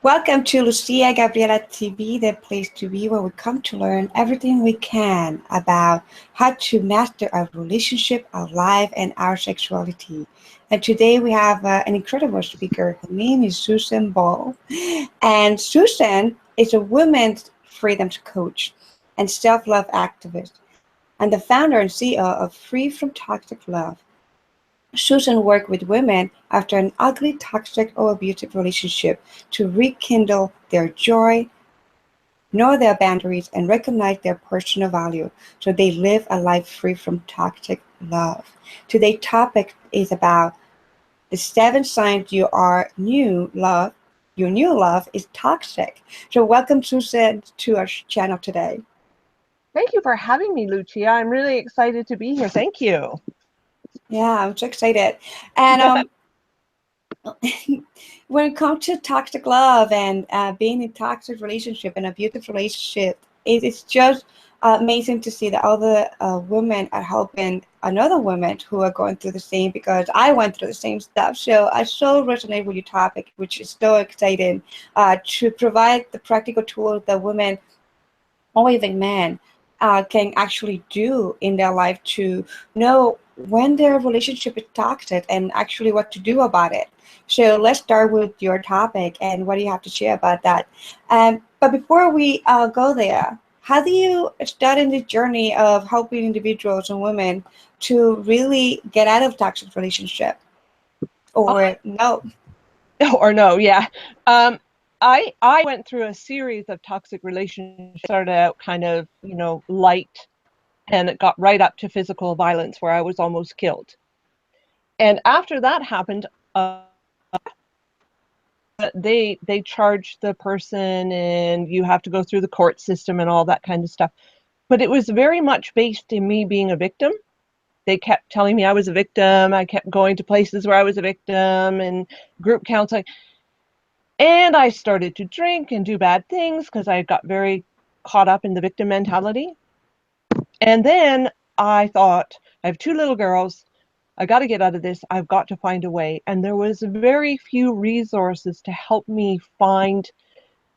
Welcome to Lucia Gabriela TV, the place to be where we come to learn everything we can about how to master our relationship, our life, and our sexuality. And today we have an incredible speaker. Her name is Susan Ball. And Susan is a women's freedom coach and self-love activist and the founder and CEO of Free from Toxic Love. Susan worked with women after an ugly, toxic, or abusive relationship to rekindle their joy, know their boundaries, and recognize their personal value so they live a life free from toxic love. Today's topic is about the 7 signs your new love is toxic. So welcome, Susan, to our channel today. Thank you for having me, Lucia. I'm really excited to be here. Thank you. Yeah, I'm so excited. And when it comes to toxic love and being in toxic relationship and abusive relationship, it's just amazing to see that other women are helping another women who are going through the same, because I went through the same stuff. So I so resonate with your topic, which is so exciting, to provide the practical tools that women or even men can actually do in their life to know when their relationship is toxic and actually what to do about it. So let's start with your topic and what do you have to share about that. But before we go there, how do you start in the journey of helping individuals and women to really get out of toxic relationship? Or no? Or no, yeah. I went through a series of toxic relationships. Started out kind of, light, and it got right up to physical violence where I was almost killed. And after that happened, they charged the person, and you have to go through the court system and all that kind of stuff. But it was very much based in me being a victim. They kept telling me I was a victim. I kept going to places where I was a victim and group counseling. And I started to drink and do bad things because I got very caught up in the victim mentality. And then I thought, I have 2 little girls. I got to get out of this. I've got to find a way. And there was very few resources to help me find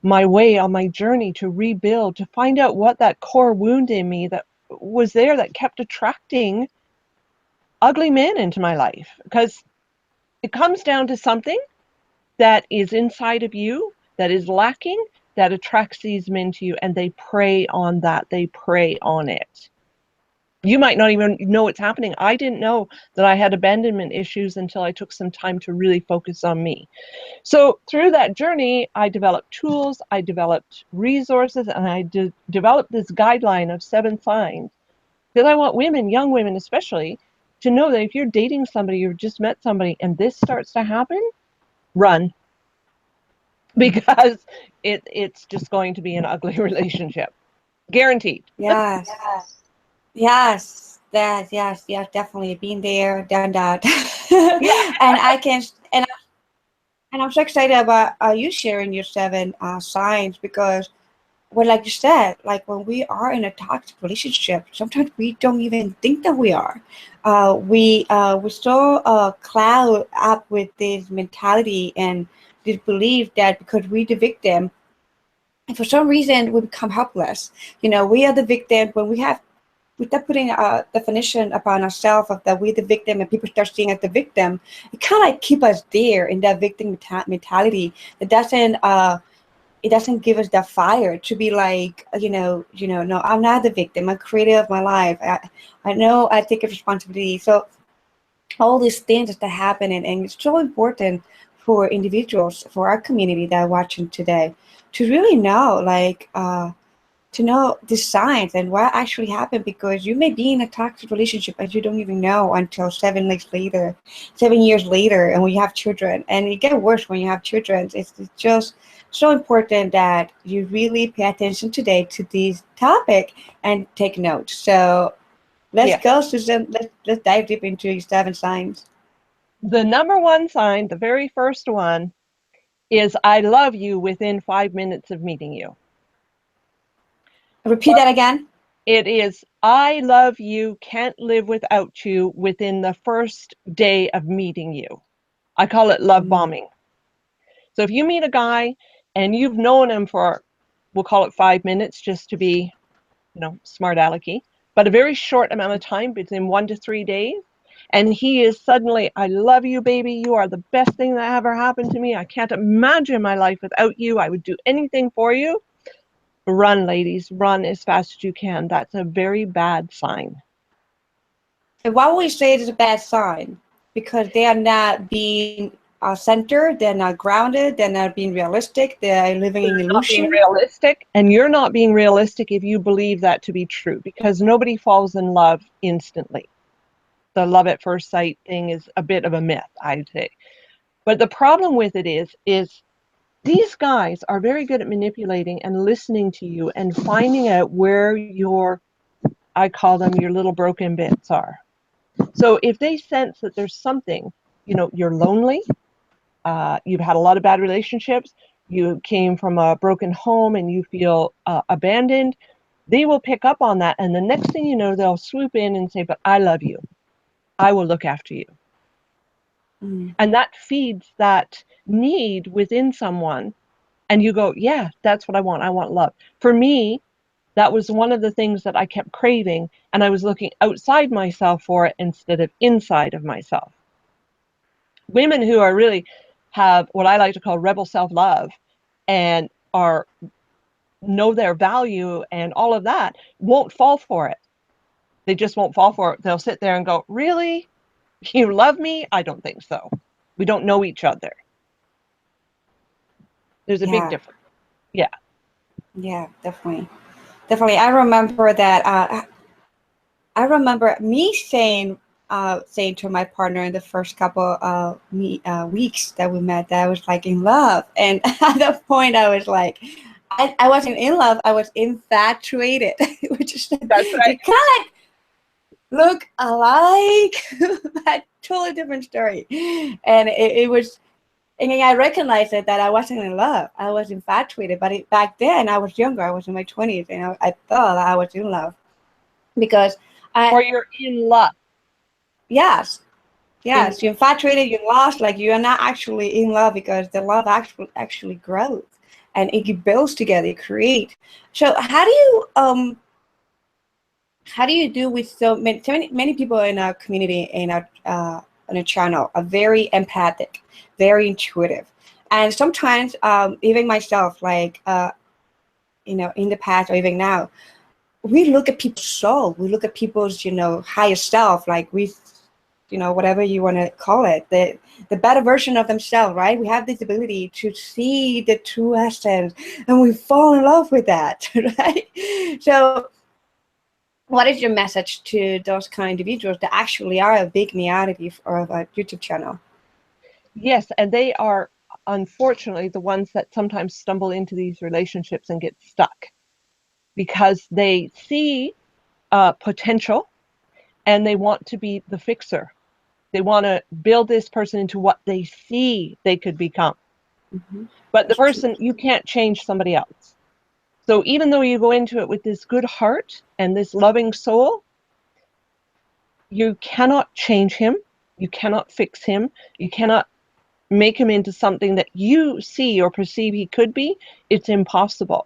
my way on my journey to rebuild, to find out what that core wound in me that was there that kept attracting ugly men into my life. Because it comes down to something that is inside of you that is lacking, that attracts these men to you, and they prey on that. They prey on it. You might not even know it's happening. I didn't know that I had abandonment issues until I took some time to really focus on me. So through that journey, I developed tools, I developed resources, and I developed this guideline of 7 signs. Because I want women, young women especially, to know that if you're dating somebody, you've just met somebody, and this starts to happen, run. Because it's just going to be an ugly relationship. Guaranteed. Yes. Yes, yes, definitely been there, done that. Yeah. And I can, and I'm so excited about you sharing your 7 signs, because, well, like you said, like when we are in a toxic relationship, sometimes we don't even think that we are. We so cloud up with this mentality and this belief that because we're the victim, and for some reason we become helpless. We are the victim when we start putting a definition upon ourselves of that we're the victim, and people start seeing us the victim. It kind of like keep us there in that victim mentality. It doesn't give us that fire to be like, no, I'm not the victim. I'm creator of my life. I know I take a responsibility. So all these things that happen, and it's so important for individuals, for our community that are watching today, to really know, to know the signs and what actually happened, because you may be in a toxic relationship and you don't even know until 7 years later, and when you have children, and it gets worse when you have children. It's just so important that you really pay attention today to this topic and take notes. So let's go, Susan. Let's dive deep into your 7 signs. The number 1 sign, the very first one, is I love you within 5 minutes of meeting you. Repeat that again. It is I love you, can't live without you within the first day of meeting you. I call it love bombing. So if you meet a guy and you've known him for, we'll call it 5 minutes, just to be, smart alecky, but a very short amount of time, between 1 to 3 days, and he is suddenly, I love you, baby, you are the best thing that ever happened to me, I can't imagine my life without you, I would do anything for you. Run, ladies, run as fast as you can. That's a very bad sign. And why would you say it is a bad sign? Because they are not being centered, they're not grounded, they're not being realistic, they're living in illusion. Not being realistic, and you're not being realistic if you believe that to be true, because nobody falls in love instantly. The love at first sight thing is a bit of a myth, I'd say. But the problem with it is these guys are very good at manipulating and listening to you and finding out where your, I call them your little broken bits are. So if they sense that there's something, you're lonely, you've had a lot of bad relationships, you came from a broken home and you feel abandoned, they will pick up on that. And the next thing you know, they'll swoop in and say, but I love you. I will look after you. Mm. And that feeds that need within someone. And you go, yeah, that's what I want. I want love. For me, that was one of the things that I kept craving. And I was looking outside myself for it instead of inside of myself. Women who are really have what I like to call rebel self-love and know their value and all of that won't fall for it. They just won't fall for it. They'll sit there and go, really? You love me? I don't think so. We don't know each other. There's a big difference. Yeah. Yeah, definitely. Definitely. I remember that. I remember me saying to my partner in the first couple of weeks that we met that I was like in love. And at that point, I was like, I wasn't in love. I was infatuated, which is that's right. Kind of like look alike, but totally different story. And it was, and I recognized it that I wasn't in love. I was infatuated. But back then, I was younger. I was in my 20s, and I thought I was in love because or you're in love. Yes. Yes, you're infatuated, you're lost, like you are not actually in love because the love actually grows and it builds together, it creates. So how do you do with so many people in our community, in our on a channel are very empathic, very intuitive. And sometimes even myself, like in the past or even now, we look at people's soul, we look at people's, higher self, like we whatever you want to call it, the better version of themselves, right? We have this ability to see the true essence and we fall in love with that, right? So what is your message to those kind of individuals that actually are a big minority of a YouTube channel? Yes, and they are unfortunately the ones that sometimes stumble into these relationships and get stuck because they see potential and they want to be the fixer. They want to build this person into what they see they could become. Mm-hmm. But the person, you can't change somebody else. So even though you go into it with this good heart and this loving soul, you cannot change him. You cannot fix him. You cannot make him into something that you see or perceive he could be. It's impossible.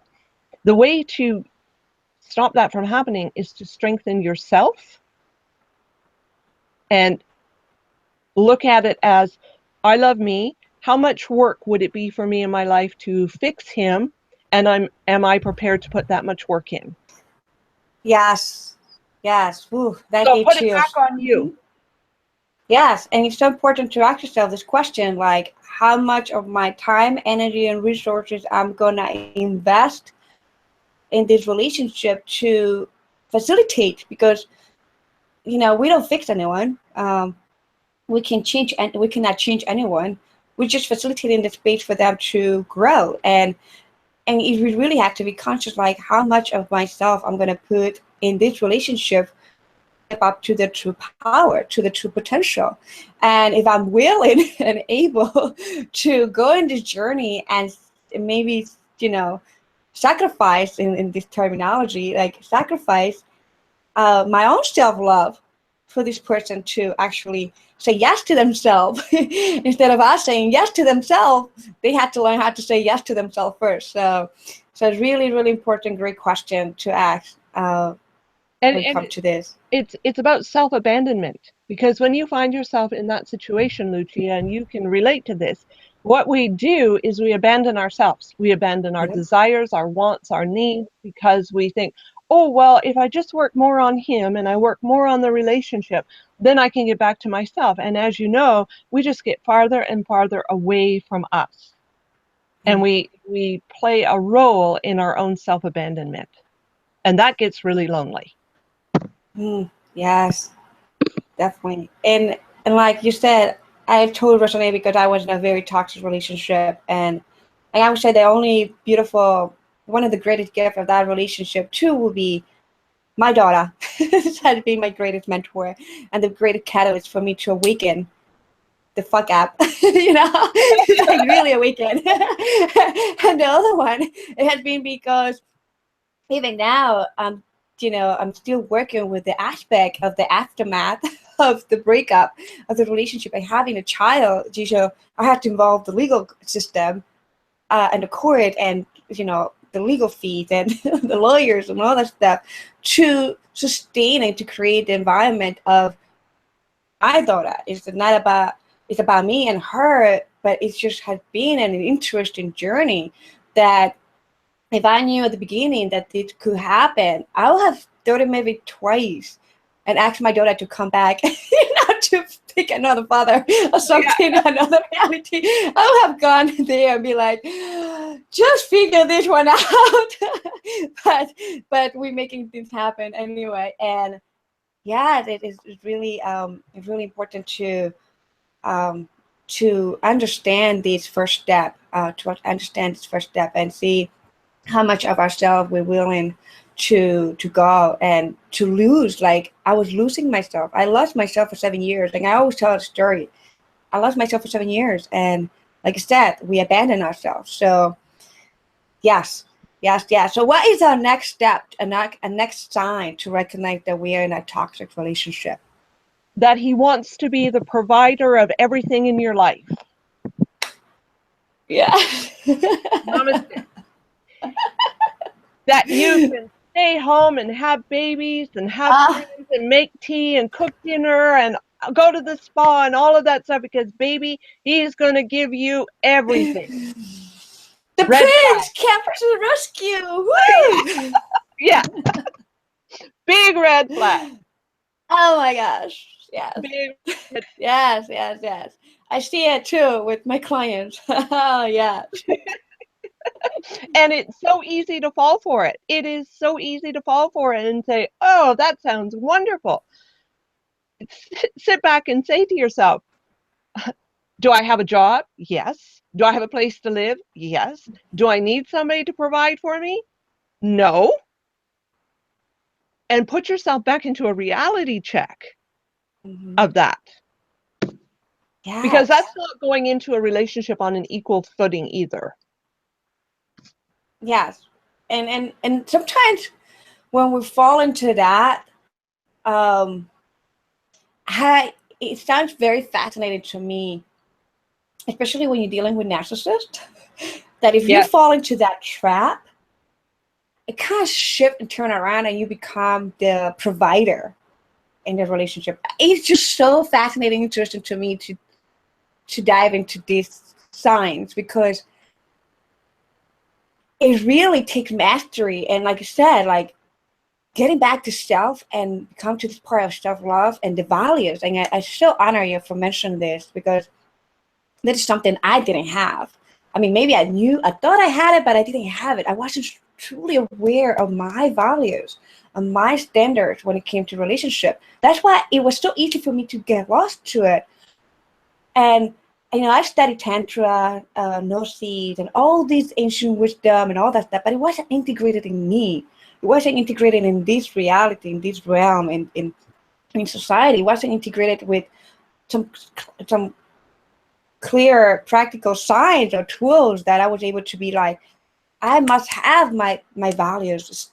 The way to stop that from happening is to strengthen yourself and look at it as, I love me. How much work would it be for me in my life to fix him? And am I prepared to put that much work in? Yes. Yes. Ooh, that so put it back on you. Yes. And it's so important to ask yourself this question, like how much of my time, energy, and resources I'm going to invest in this relationship to facilitate, because, we don't fix anyone. We cannot change anyone. We're just facilitating the space for them to grow. And we really have to be conscious, like how much of myself I'm going to put in this relationship up to the true power, to the true potential. And if I'm willing and able to go in this journey and maybe, sacrifice in this terminology, like sacrifice my own self-love for this person to actually say yes to themselves. Instead of us saying yes to themselves, they had to learn how to say yes to themselves first. So it's really, really important, great question to ask when it comes to this. It's about self-abandonment, because when you find yourself in that situation, Lucia, and you can relate to this, what we do is we abandon ourselves. We abandon our desires, our wants, our needs, because we think, oh, well, if I just work more on him and I work more on the relationship, then I can get back to myself. And as you know, we just get farther and farther away from us. And we play a role in our own self-abandonment. And that gets really lonely. Yes, definitely. And like you said, I totally resonate because I was in a very toxic relationship, and I would say the only beautiful, one of the greatest gifts of that relationship too would be my daughter. Has been my greatest mentor and the greatest catalyst for me to awaken the fuck up, like really awaken. And the other one, it has been because even now, I'm still working with the aspect of the aftermath of the breakup of the relationship and having a child. I had to involve the legal system and the court and, the legal fees and the lawyers and all that stuff to sustain and to create the environment of my daughter. It's about me and her, but it just has been an interesting journey that if I knew at the beginning that it could happen, I would have thought it maybe twice and asked my daughter to come back, to pick another father or something, another reality. I would have gone there and be like, just figure this one out. but we're making things happen anyway. And yeah, it's really important to understand this first step, and see how much of ourselves we're willing to go and to lose. Like I was losing myself. I lost myself for 7 years. Like I always tell the story. I lost myself for 7 years, and like I said, we abandoned ourselves. So yes. So what is our next step, a next sign to recognize that we are in a toxic relationship? That he wants to be the provider of everything in your life. Yeah. Namaste. That you can stay home and have babies and have friends and make tea and cook dinner and go to the spa and all of that stuff, because baby, he's going to give you everything. The prince comes to the rescue. Woo! Yeah. Big red flag. Oh my gosh. Yes. Big. Yes. I see it too with my clients. Oh yeah. And it's so easy to fall for it. It is so easy to fall for it and say, oh, that sounds wonderful. Sit back and say to yourself, do I have a job? Yes. Do I have a place to live? Yes. Do I need somebody to provide for me? No. And put yourself back into a reality check of that. Yes. Because that's not going into a relationship on an equal footing either. Yes. And sometimes when we fall into that, it sounds very fascinating to me, especially when you're dealing with narcissists, that if you fall into that trap, it kind of shift and turn around and you become the provider in the relationship. It's just so fascinating and interesting to me to dive into these signs, because it really takes mastery. And like I said, like getting back to self and come to this part of self-love and the values. And I so honor you for mentioning this, because that is something I didn't have. I mean, maybe I thought I had it, but I didn't have it. I wasn't truly aware of my values and my standards when it came to relationship. That's why it was so easy for me to get lost to it. And I studied Tantra, Gnosis, and all these ancient wisdom and all that stuff, but it wasn't integrated in me. It wasn't integrated in this reality, in this realm, in society. It wasn't integrated with some clear practical signs or tools that I was able to be like, I must have my values,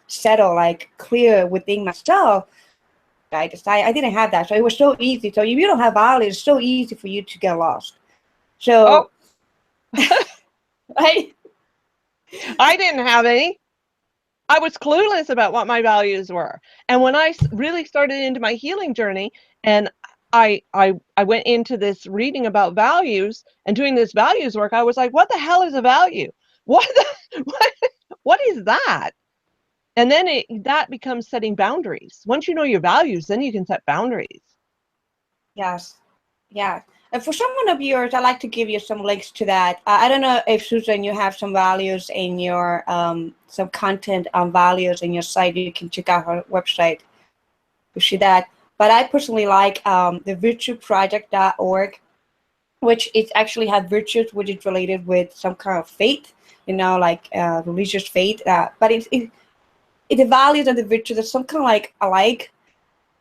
settle, like clear within myself, I decided I didn't have that, so it was so easy. So if you don't have values, it's so easy for you to get lost. Oh, So, right? I didn't have any. I was clueless about what my values were. And when I really started into my healing journey, and I went into this reading about values and doing this values work, I was like, what the hell is a value? What what is that? And then that becomes setting boundaries. Once you know your values, then you can set boundaries. Yes. Yeah. And for someone of yours, I'd like to give you some links to that. I don't know if, Susan, you have some values in your, some content on values in your site. You can check out her website to see that. But I personally like the virtueproject.org, which it actually has virtues, which is related with some kind of faith, like religious faith. But the values and the virtues are some kind of like alike.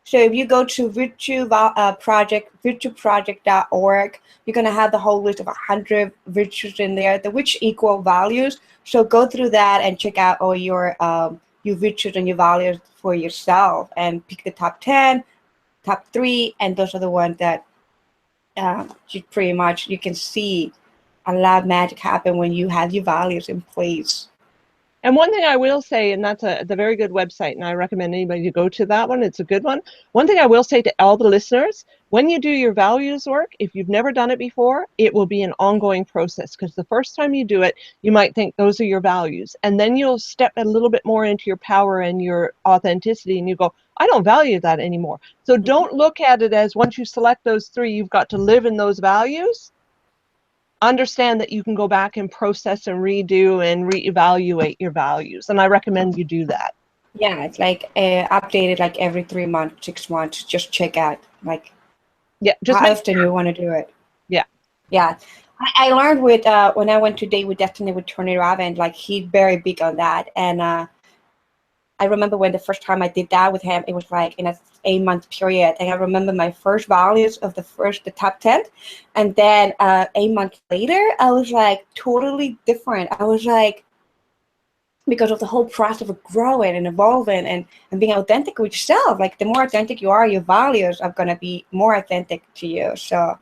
So if you go to virtueproject.org, you're going to have the whole list of 100 virtues in there, which equal values. So go through that and check out all your virtues and your values for yourself, and pick the top 10, top 3, and those are the ones that you can see a lot of magic happen when you have your values in place. And one thing I will say, and that's the very good website, and I recommend anybody to go to that one. It's a good one. One thing I will say to all the listeners, when you do your values work, if you've never done it before, it will be an ongoing process, because the first time you do it, you might think those are your values. And then you'll step a little bit more into your power and your authenticity, and you go, I don't value that anymore. So don't look at it as once you select those 3, you've got to live in those values. Understand that you can go back and process and redo and reevaluate your values, and I recommend you do that. Yeah, it's like updated like every 3 months, 6 months. Just check out like just how often you want to do it. Yeah. I learned with when I went to Date with Destiny with Tony Robbins, like he's very big on that. And I remember when the first time I did that with him, it was like in a 8-month period. And I remember my first values of the top 10. And then 8 months later, I was like totally different. I was like, because of the whole process of growing and evolving and being authentic with yourself. Like the more authentic you are, your values are going to be more authentic to you. So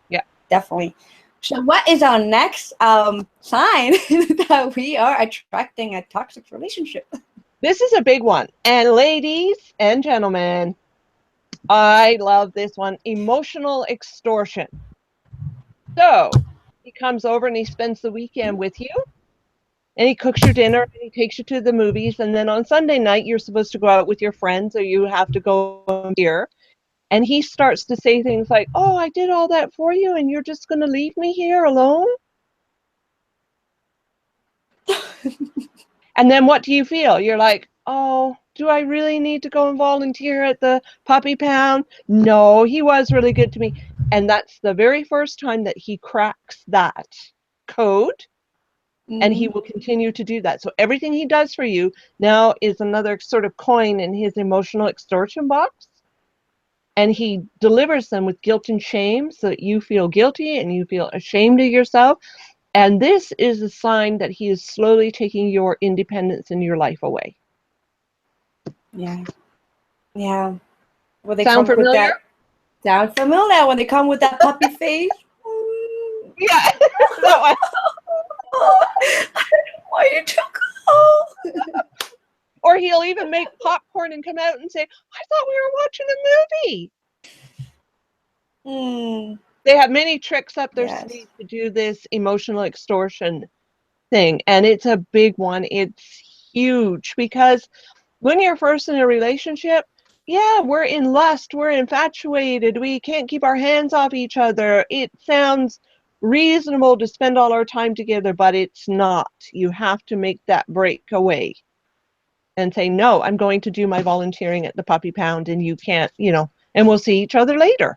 yeah, definitely. So what is our next sign that we are attracting a toxic relationship? this is a big one. And ladies and gentlemen, I love this one. Emotional extortion. So he comes over and he spends the weekend with you, and he cooks your dinner and he takes you to the movies, and then on Sunday night you're supposed to go out with your friends, or you have to go here, and he starts to say things like, oh, I did all that for you and you're just going to leave me here alone? And then what do you feel? You're like, oh, do I really need to go and volunteer at the puppy pound? No, he was really good to me. And that's the very first time that he cracks that code, and he will continue to do that. So everything he does for you now is another sort of coin in his emotional extortion box. And he delivers them with guilt and shame, so that you feel guilty and you feel ashamed of yourself. And this is a sign that he is slowly taking your independence in your life away. Yeah. Yeah. Well, they Sound come familiar? with that. Sound familiar when they come with that puppy face? Yeah. That one. Why you took off? Or he'll even make popcorn and come out and say, I thought we were watching a movie. They have many tricks up their sleeve to do this emotional extortion thing. And it's a big one. It's huge, because when you're first in a relationship, yeah, we're in lust, we're infatuated, we can't keep our hands off each other. It sounds reasonable to spend all our time together, but it's not. You have to make that break away and say, no, I'm going to do my volunteering at the puppy pound, and you can't, and we'll see each other later.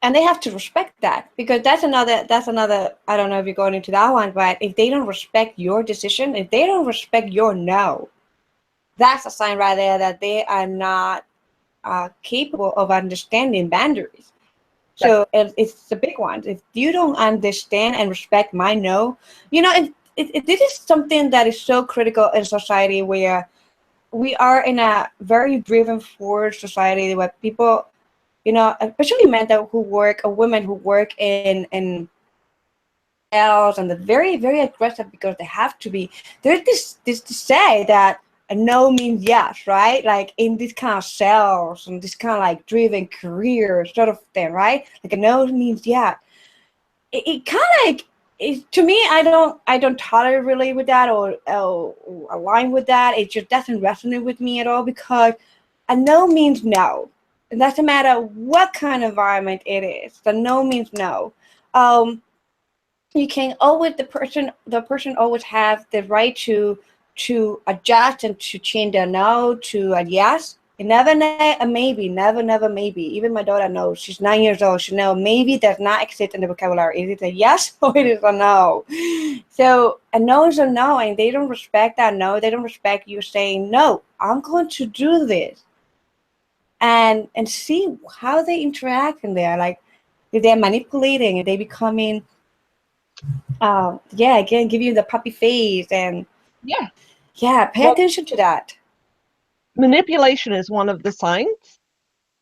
And they have to respect that, because that's another, I don't know if you're going into that one, but if they don't respect your decision, if they don't respect your no, that's a sign right there that they are not capable of understanding boundaries. So it's the big one. If you don't understand and respect my no, this is something that is so critical in society, where we are in a very driven forward society where people, especially men that who work or women who work in sales, and they're very, very aggressive because they have to be. There's this to say that a no means yes, right? Like in this kind of sales and this kind of like driven career sort of thing, right? Like a no means yeah. It kind of like, to me, I don't tolerate really with that or align with that. It just doesn't resonate with me at all, because a no means no. It doesn't matter what kind of environment it is. The no means no. You can always, the person always have the right to adjust and to change their no to a yes. And never a maybe, never maybe. Even my daughter knows. She's 9 years old. She knows maybe does not exist in the vocabulary. Is it a yes or it is a no? So a no is a no, and they don't respect that no. They don't respect you saying, no, I'm going to do this. And see how they interact in there. Like if they're manipulating, if they becoming, again, give you the puppy face, and pay attention to that. Manipulation is one of the signs,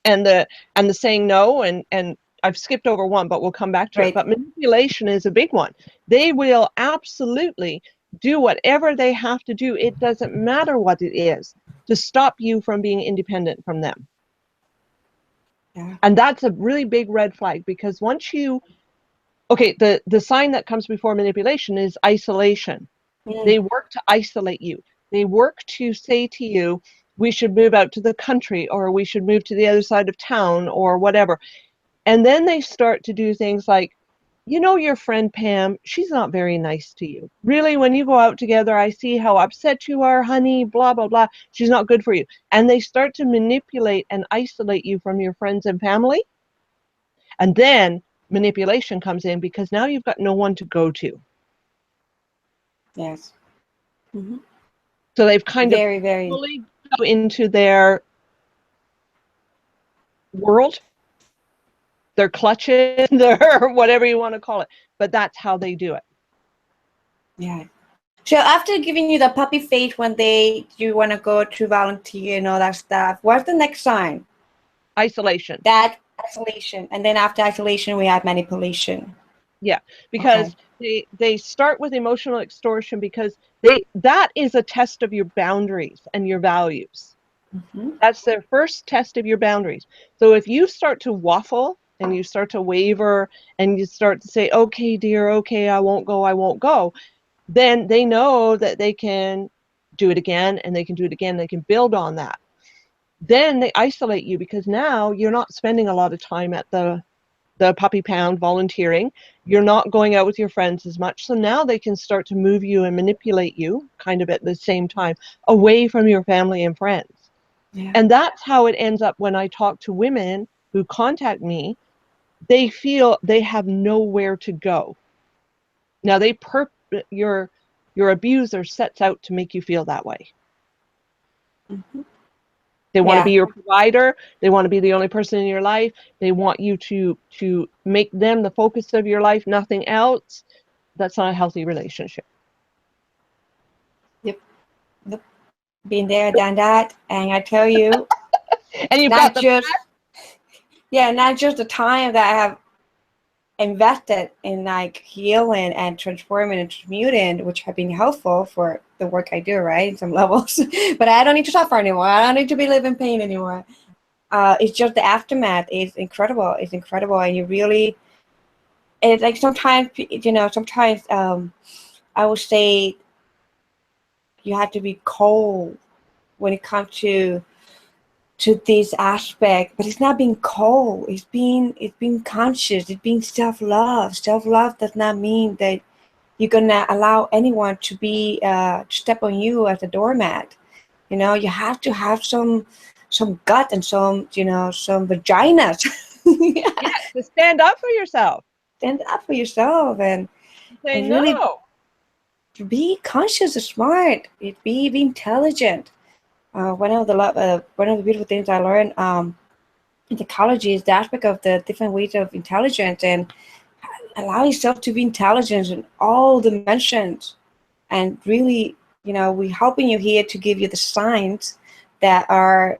and the saying no, and I've skipped over one, but we'll come back to it. But manipulation is a big one. They will absolutely do whatever they have to do. It doesn't matter what it is to stop you from being independent from them. Yeah. And that's a really big red flag, because once you, the sign that comes before manipulation is isolation. They work to isolate you. They work to say to you, we should move out to the country, or we should move to the other side of town, or whatever. And then they start to do things like, your friend Pam, she's not very nice to you. Really, when you go out together, I see how upset you are, honey, blah, blah, blah. She's not good for you. And they start to manipulate and isolate you from your friends and family. And then manipulation comes in, because now you've got no one to go to. Yes. Mm-hmm. So they've kind of fully go into their world, their clutches, their whatever you want to call it. But that's how they do it. Yeah. So after giving you the puppy face when you want to go to volunteer and all that stuff, what's the next sign? Isolation. That isolation. And then after isolation, we have manipulation. Yeah, because they start with emotional extortion, because that is a test of your boundaries and your values. Mm-hmm. That's their first test of your boundaries. So if you start to waffle and you start to waver and you start to say, okay, dear, okay, I won't go, then they know that they can do it again, and they can do it again. They can build on that. Then they isolate you, because now you're not spending a lot of time at the puppy pound volunteering. You're not going out with your friends as much. So now they can start to move you and manipulate you kind of at the same time away from your family and friends. Yeah. And that's how it ends up when I talk to women who contact me. They feel they have nowhere to go. Now your abuser sets out to make you feel that way. Mm-hmm. They want to be your provider. They want to be the only person in your life. They want you to make them the focus of your life, nothing else. That's not a healthy relationship. Yep. Been there, done that, and I tell you, and you've not got just the time that I have invested in like healing and transforming and transmuting, which have been helpful for the work I do, right, in some levels. But I don't need to suffer anymore. I don't need to be living pain anymore. It's just the aftermath is incredible. It's incredible, and you really, it's like sometimes I would say you have to be cold when it comes to this aspect, but it's not being cold. It's being conscious. It's being self-love. Self-love does not mean that you're gonna allow anyone to be step on you as a doormat. You have to have some gut and some vaginas. To stand up for yourself. Stand up for yourself and say and really no. Be conscious and smart. Be intelligent. One of the beautiful things I learned in psychology is the aspect of the different ways of intelligence, and allow yourself to be intelligent in all dimensions. And really, we're helping you here to give you the signs that are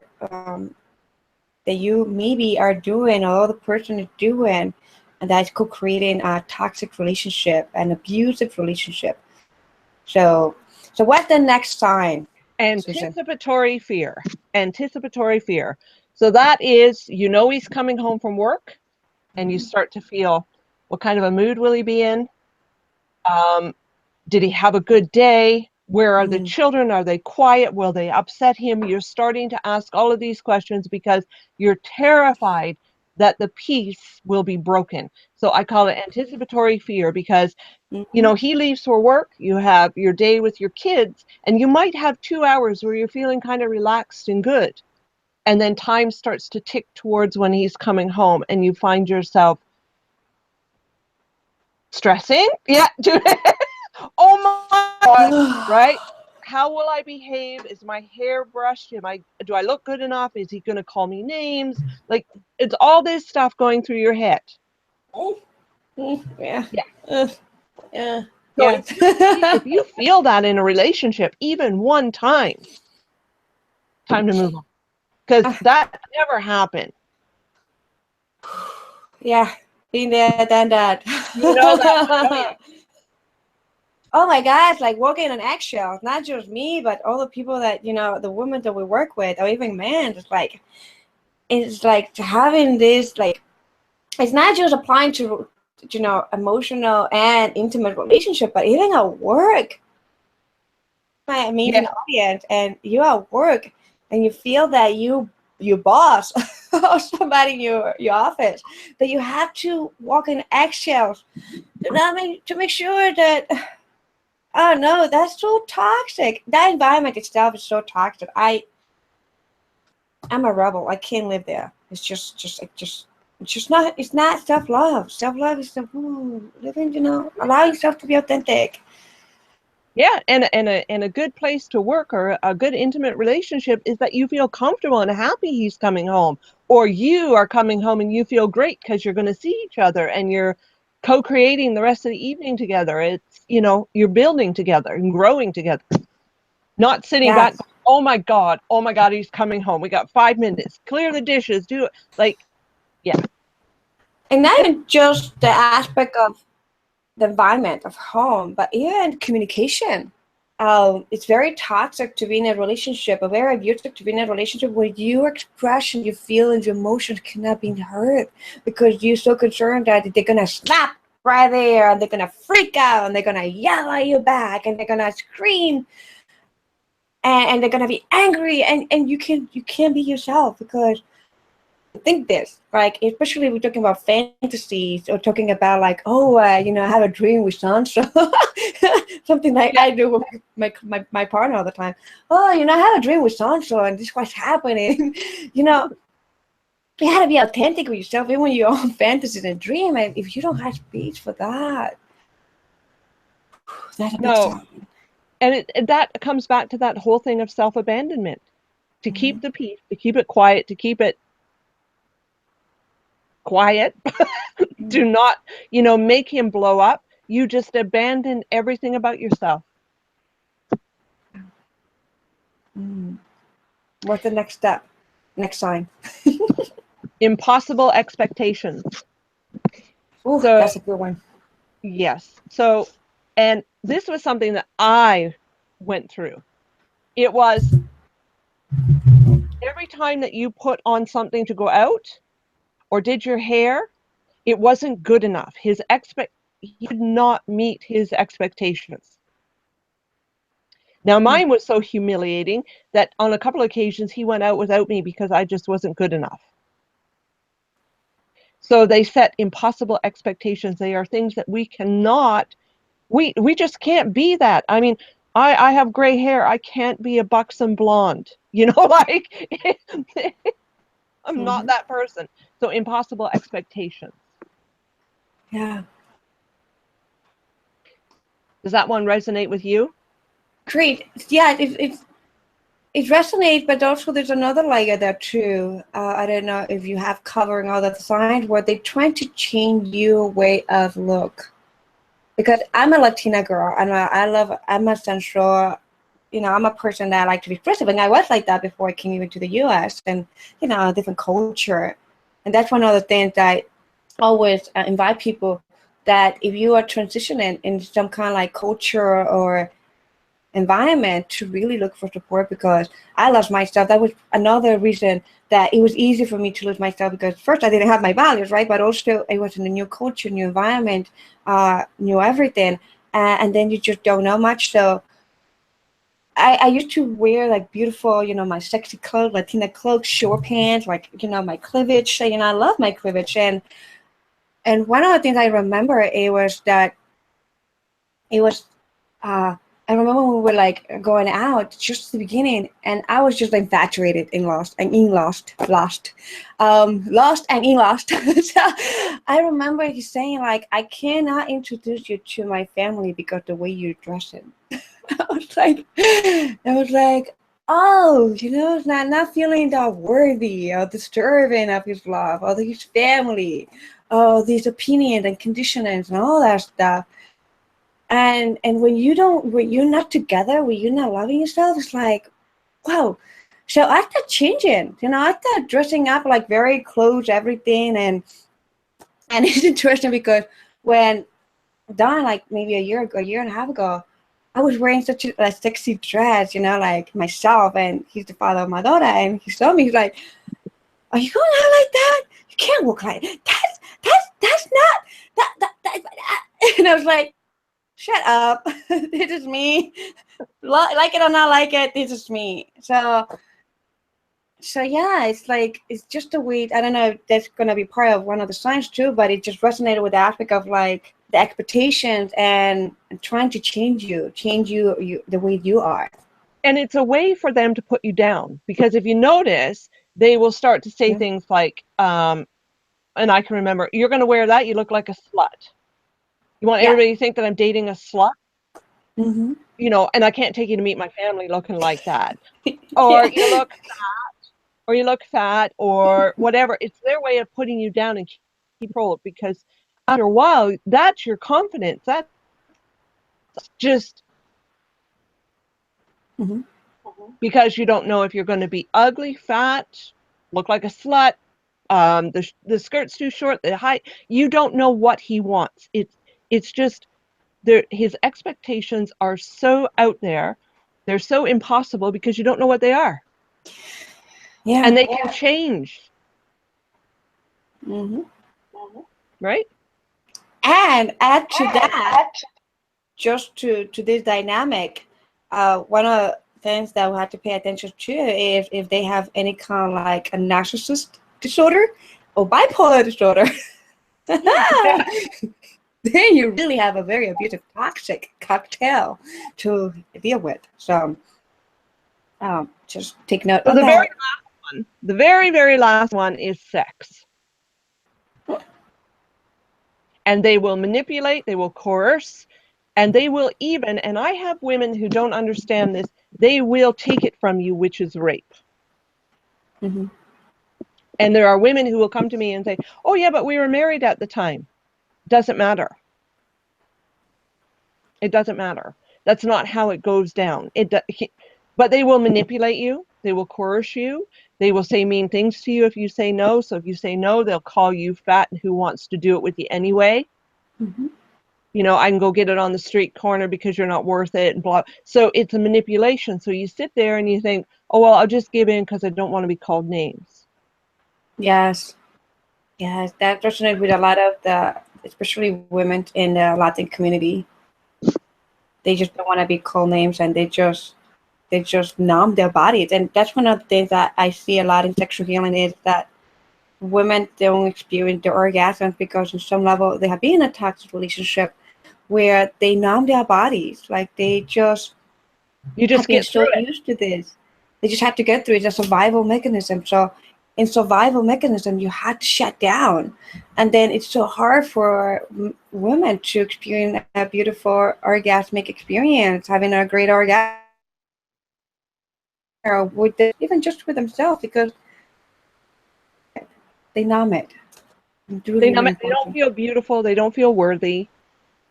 that you maybe are doing, or the other person is doing, and that's co-creating a toxic relationship, an abusive relationship. So what's the next sign, Susan? Anticipatory fear. Anticipatory fear. So that is, you know, he's coming home from work, and you start to feel, what kind of a mood will he be in? Did he have a good day? Where are the children? Are they quiet? Will they upset him? You're starting to ask all of these questions because you're terrified that the peace will be broken. So I call it anticipatory fear because, you know, he leaves for work, you have your day with your kids, and you might have 2 hours where you're feeling kind of relaxed and good. And then time starts to tick towards when he's coming home, and you find yourself stressing. Yeah. Oh my God, right? How will I behave? Is my hair brushed? Do I look good enough? Is he going to call me names? Like, it's all this stuff going through your head. Yeah. Yeah. Yeah. So Yeah. if you feel that in a relationship, even one time to move on. Because that never happened. Yeah. Been there, done that. You know that, don't you? Oh my gosh, like walking on eggshells, not just me, but all the people that, you know, the women that we work with, or even men, it's like having this, like, it's not just applying to, you know, emotional and intimate relationship, but even at work. My amazing audience, and you're at work and you feel that your boss or somebody in your office, that you have to walk in eggshells to make sure that, oh no, that's so toxic. That environment itself is so toxic. I'm a rebel. I can't live there. It's just not. It's not self-love. Self-love is living. You know, allow yourself to be authentic. Yeah, and a good place to work or a good intimate relationship is that you feel comfortable and happy he's coming home, or you are coming home and you feel great because you're going to see each other and you're co-creating the rest of the evening together. It's, you know, you're building together and growing together, not sitting back. Yes. Oh my God, he's coming home. We got 5 minutes. Clear the dishes. Do it. Like, yeah. And not even just the aspect of the environment of home, but even communication. It's very toxic to be in a relationship, or very abusive to be in a relationship where your expression, your feelings, your emotions cannot be heard because you're so concerned that they're gonna snap right there, and they're gonna freak out, and they're gonna yell at you back, and they're gonna scream, and they're gonna be angry, and you can't be yourself because think this, like, especially if we're talking about fantasies or talking about like, you know, I have a dream with Sansa, something like I do with my partner all the time. Oh, you know, I have a dream with Sansa and this is what's happening. You know, you gotta be authentic with yourself, even when your own fantasies and dream. And if you don't have space for that, that's a big sign. And that comes back to that whole thing of self-abandonment, to keep the peace, to keep it quiet, to keep it quiet. Do not, you know, make him blow up. You just abandon everything about yourself. What's the next step? Next sign? Impossible expectations. Ooh, so, that's a good one. Yes. So, and this was something that I went through. It was every time that you put on something to go out or did your hair, it wasn't good enough. He could not meet his expectations. Now, mine was so humiliating that on a couple of occasions he went out without me because I just wasn't good enough. So they set impossible expectations. They are things that we cannot, we just can't be that. I mean, I have gray hair. I can't be a buxom blonde. You know, like, I'm not that person. So impossible expectations. Yeah. Does that one resonate with you? Great. Yeah, it resonates, but also there's another layer there too. I don't know if you have covering all the signs where they're trying to change your way of look. Because I'm a Latina girl, and I'm a sensual, I'm a person that I like to be expressive, and I was like that before I came even to the U.S. and, a different culture. And that's one of the things that I always invite people, that if you are transitioning in some kind of like culture or environment, to really look for support, because I lost myself. That was another reason that it was easy for me to lose myself, because first I didn't have my values, right? But also it was in a new culture, new environment, new everything. And then you just don't know much. So I used to wear like beautiful, my sexy clothes, Latina clothes, short pants, like, my cleavage. I love my cleavage. And one of the things I remember, it was that it was, I remember when we were like going out just the beginning, and I was just infatuated in lost and in lost, lost and in lost. So I remember he saying like, I cannot introduce you to my family because the way you're dressing. I was like, oh, it's not feeling that worthy or deserving of his love or his family, or these opinions and conditionings and all that stuff. And when you're not together, when you're not loving yourself, it's like, wow. So I started changing, I started dressing up like very close, everything. And it's interesting because when Don, like maybe a year and a half ago, I was wearing such a sexy dress, like myself, and he's the father of my daughter, and he saw me, he's like, are you going out like that? You can't walk like that. That's not, that. And I was like, shut up. This is me. Like it or not like it, this is me. So yeah, it's like, it's just a way, I don't know if that's going to be part of one of the signs too, but it just resonated with the aspect of like the expectations and trying to change you the way you are. And it's a way for them to put you down, because if you notice, they will start to say things like, and I can remember, you're going to wear that, you look like a slut. You want everybody to think that I'm dating a slut? Mm-hmm. And I can't take you to meet my family looking like that. Or you look fat, or whatever. It's their way of putting you down and keep control, because after a while, that's your confidence. That's just because you don't know if you're going to be ugly, fat, look like a slut, the skirt's too short, the height. You don't know what he wants. It's just his expectations are so out there. They're so impossible because you don't know what they are. Yeah. And they can change. Mm-hmm. Right? And add to that, just to this dynamic, one of the things that we have to pay attention to is if they have any kind of like a narcissist disorder or bipolar disorder. Then you really have a very abusive, toxic cocktail to deal with. So just take note of that. The very, very last one is sex. And they will manipulate, they will coerce, and they will even, and I have women who don't understand this, they will take it from you, which is rape. Mm-hmm. And there are women who will come to me and say, oh yeah, but we were married at the time. Doesn't matter. It doesn't matter. That's not how it goes down. But they will manipulate you. They will coerce you. They will say mean things to you if you say no. So if you say no, they'll call you fat and who wants to do it with you anyway. Mm-hmm. I can go get it on the street corner because you're not worth it, and blah. So it's a manipulation. So you sit there and you think, oh, well, I'll just give in because I don't want to be called names. Yes. Yes, that resonates with a lot of especially women in the Latin community. They just don't want to be called names, and they just numb their bodies. And that's one of the things that I see a lot in sexual healing, is that women don't experience their orgasms because on some level they have been in a toxic relationship where they numb their bodies. Like they just get so used to this. They just have to get through it. It's a survival mechanism. So in survival mechanism, you have to shut down. And then it's so hard for women to experience a beautiful orgasmic experience, having a great orgasm with even just with themselves, because they numb it. They numb it. They don't feel beautiful. They don't feel worthy.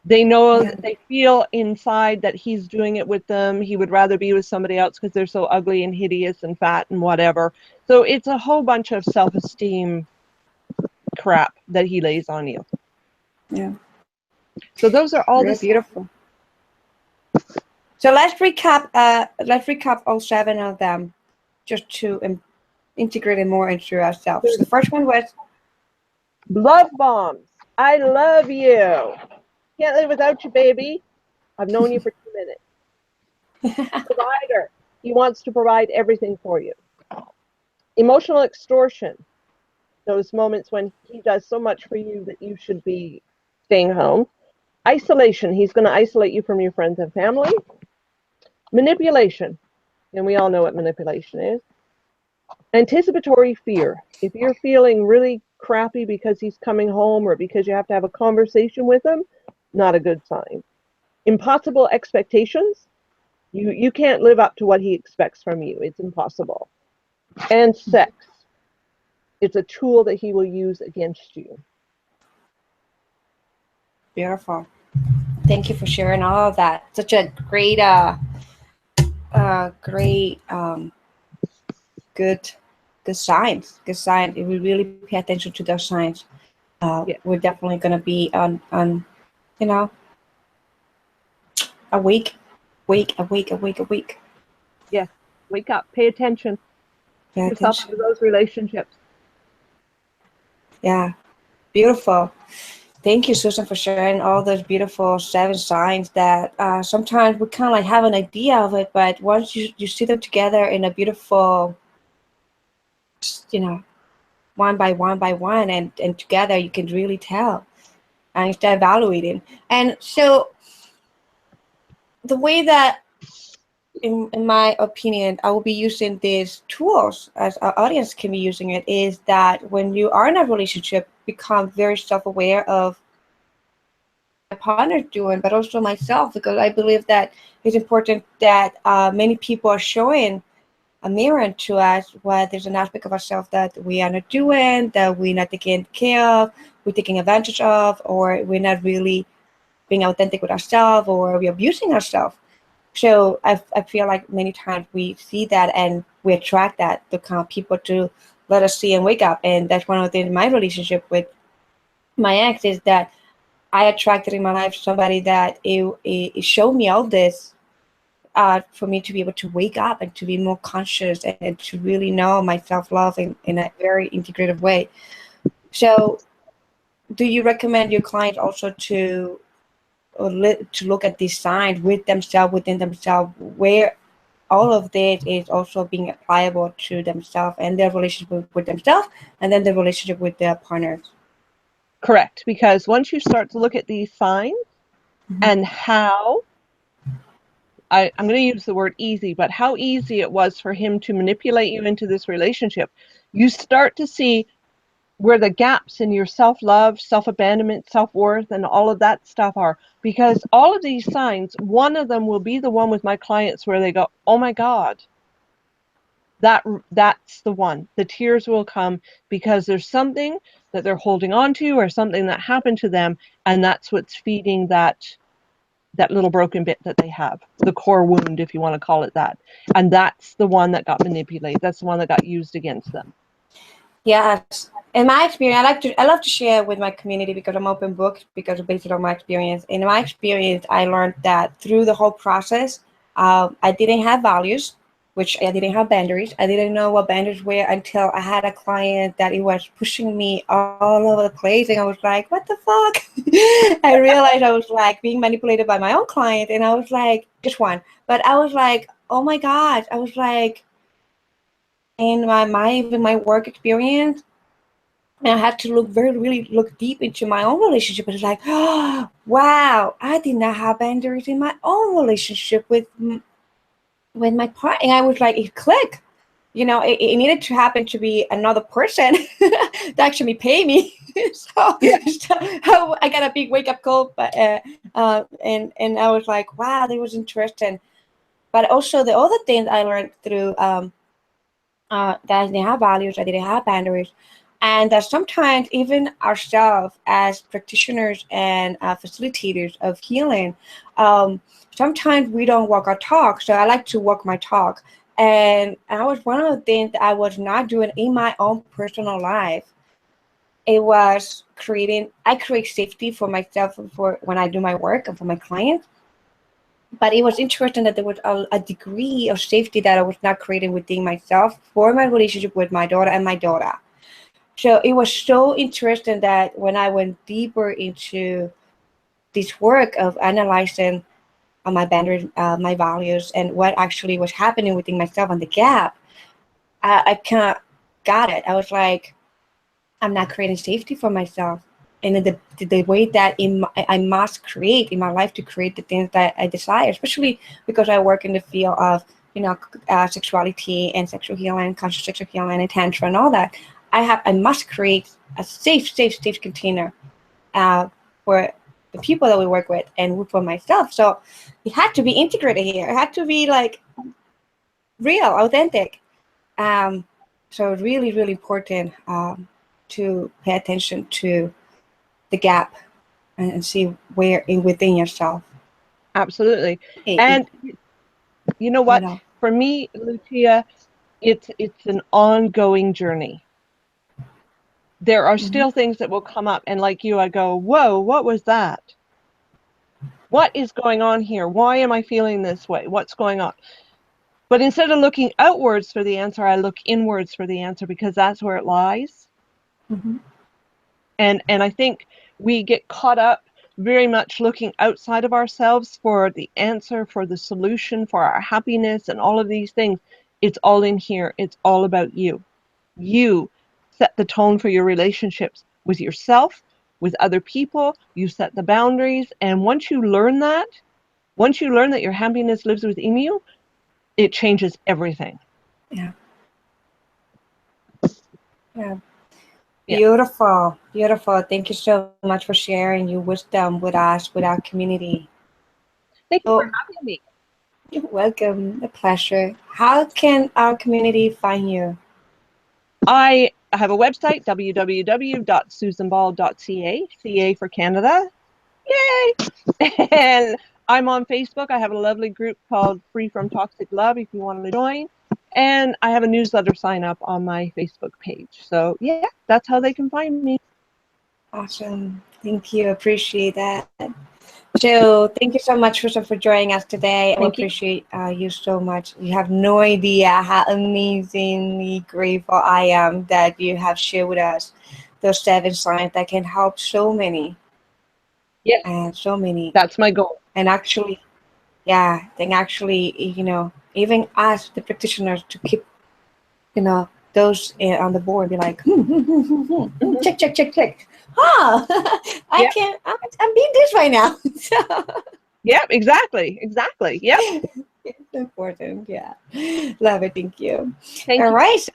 They know, Yeah. they feel inside that he's doing it with them. He would rather be with somebody else because they're so ugly and hideous and fat and whatever. So it's a whole bunch of self-esteem crap that he lays on you. Yeah. So those are all Really the beautiful. So let's recap. Let's recap all 7 of them, just to integrate it more into ourselves. So the first one was love bombs. I love you. Can't live without you, baby. I've known you for 2 minutes. Provider. He wants to provide everything for you. Emotional extortion. Those moments when he does so much for you that you should be staying home. Isolation. He's going to isolate you from your friends and family. Manipulation. And we all know what manipulation is. Anticipatory fear. If you're feeling really crappy because he's coming home or because you have to have a conversation with him, not a good sign. Impossible expectations. You can't live up to what he expects from you. It's impossible. And sex. It's a tool that he will use against you. beautiful. Thank you for sharing all of that. Such a great, great, good, good signs. Good sign. If we really pay attention to those signs, Yeah. we're definitely gonna be on, you know, awake. Yes. Wake up. Pay attention. Pay Put yourself into attention. those relationships. Yeah, beautiful. Thank you, Susan, for sharing all those beautiful 7 signs that sometimes we kind of like have an idea of it, but once you see them together in a beautiful, you know, one by one, and together you can really tell and start evaluating. And so the way that, in my opinion, I will be using these tools as our audience can be using it is that when you are in a relationship, become very self-aware of my partner's doing, but also myself, because I believe that it's important that many people are showing a mirror to us where there's an aspect of ourselves that we are not doing, that we're not taking care of, we're taking advantage of, or we're not really being authentic with ourselves, or we're abusing ourselves. So I feel like many times we see that and we attract that, the kind of people to let us see and wake up. And that's one of the things in my relationship with my ex is that I attracted in my life somebody that it showed me all this for me to be able to wake up and to be more conscious and to really know my self-love in a very integrated way. So do you recommend your client also to look at these signs within themselves, where all of this is also being applicable to themselves and their relationship with themselves, and then the relationship with their partners? Correct. Because once you start to look at these signs and how, I'm going to use the word easy, but how easy it was for him to manipulate you into this relationship, you start to see where the gaps in your self-love, self-abandonment, self-worth, and all of that stuff are. Because all of these signs, one of them will be the one with my clients where they go, oh my God, that's the one. The tears will come because there's something that they're holding on to or something that happened to them, and that's what's feeding that little broken bit that they have, the core wound, if you want to call it that. And that's the one that got manipulated. That's the one that got used against them. Yes. In my experience, I love to share with my community because I'm open book, because based on my experience. In my experience, I learned that through the whole process, I didn't have values, which I didn't have boundaries. I didn't know what boundaries were until I had a client that it was pushing me all over the place, and I was like, "What the fuck?" I realized I was like being manipulated by my own client, and I was like, just one, but I was like, "Oh my God!" I was like, in my work experience, and I had to really look deep into my own relationship. It's like, oh, wow, I did not have boundaries in my own relationship with my partner. And I was like, it clicked. You know, it needed to happen to be another person to actually pay me. so, Yeah. so I got a big wake up call, but and I was like, wow, that was interesting. But also the other things I learned through that I didn't have values, I didn't have boundaries. And that sometimes even ourselves as practitioners and facilitators of healing, sometimes we don't walk our talk. So I like to walk my talk. And that was one of the things that I was not doing in my own personal life. It was I create safety for myself and for when I do my work and for my clients. But it was interesting that there was a degree of safety that I was not creating within myself for my relationship with my daughter and my daughter. So it was so interesting that when I went deeper into this work of analyzing my boundaries, my values, and what actually was happening within myself and the gap, I kind of got it. I was like, I'm not creating safety for myself. And the way that I must create in my life to create the things that I desire, especially because I work in the field of, sexuality and sexual healing, conscious sexual healing, and tantra and all that. I must create a safe container for the people that we work with and for myself. So it had to be integrated here. It had to be like real, authentic. So really, really important to pay attention to the gap and see where within yourself. Absolutely. And you know what? For me, Lucia, it's an ongoing journey. There are still things that will come up, and like you, I go, whoa, what was that? What is going on here? Why am I feeling this way? What's going on? But instead of looking outwards for the answer, I look inwards for the answer, because that's where it lies. And I think we get caught up very much looking outside of ourselves for the answer, for the solution, for our happiness, and all of these things. It's all in here. It's all about you. You set the tone for your relationships with yourself, with other people. You set the boundaries. And once you learn that your happiness lives within you, it changes everything. Yeah. Beautiful. Thank you so much for sharing your wisdom with us, with our community. Thank you for having me. You're welcome. A pleasure. How can our community find you? I have a website, www.susanball.ca, CA for Canada. Yay! And I'm on Facebook. I have a lovely group called Free from Toxic Love if you want to join. And I have a newsletter sign up on my Facebook page. So yeah, that's how they can find me. Awesome. Thank you. Appreciate that. So thank you so much for joining us today. I appreciate you so much. You have no idea how amazingly grateful I am that you have shared with us those 7 signs that can help so many. Yeah. And so many. That's my goal. And actually, even us, the practitioners, to keep, those on the board, be like, check. I'm being this right now. Yeah, exactly. Yep. It's important. Yeah. Love it. Thank you. Thank you. All right.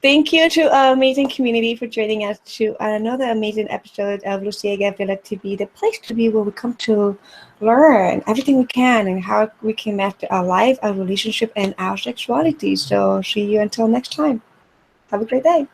Thank you to our amazing community for joining us to another amazing episode of Lucia Gabriela TV, the place to be where we come to learn everything we can and how we can master our life, our relationship, and our sexuality. So see you until next time. Have a great day.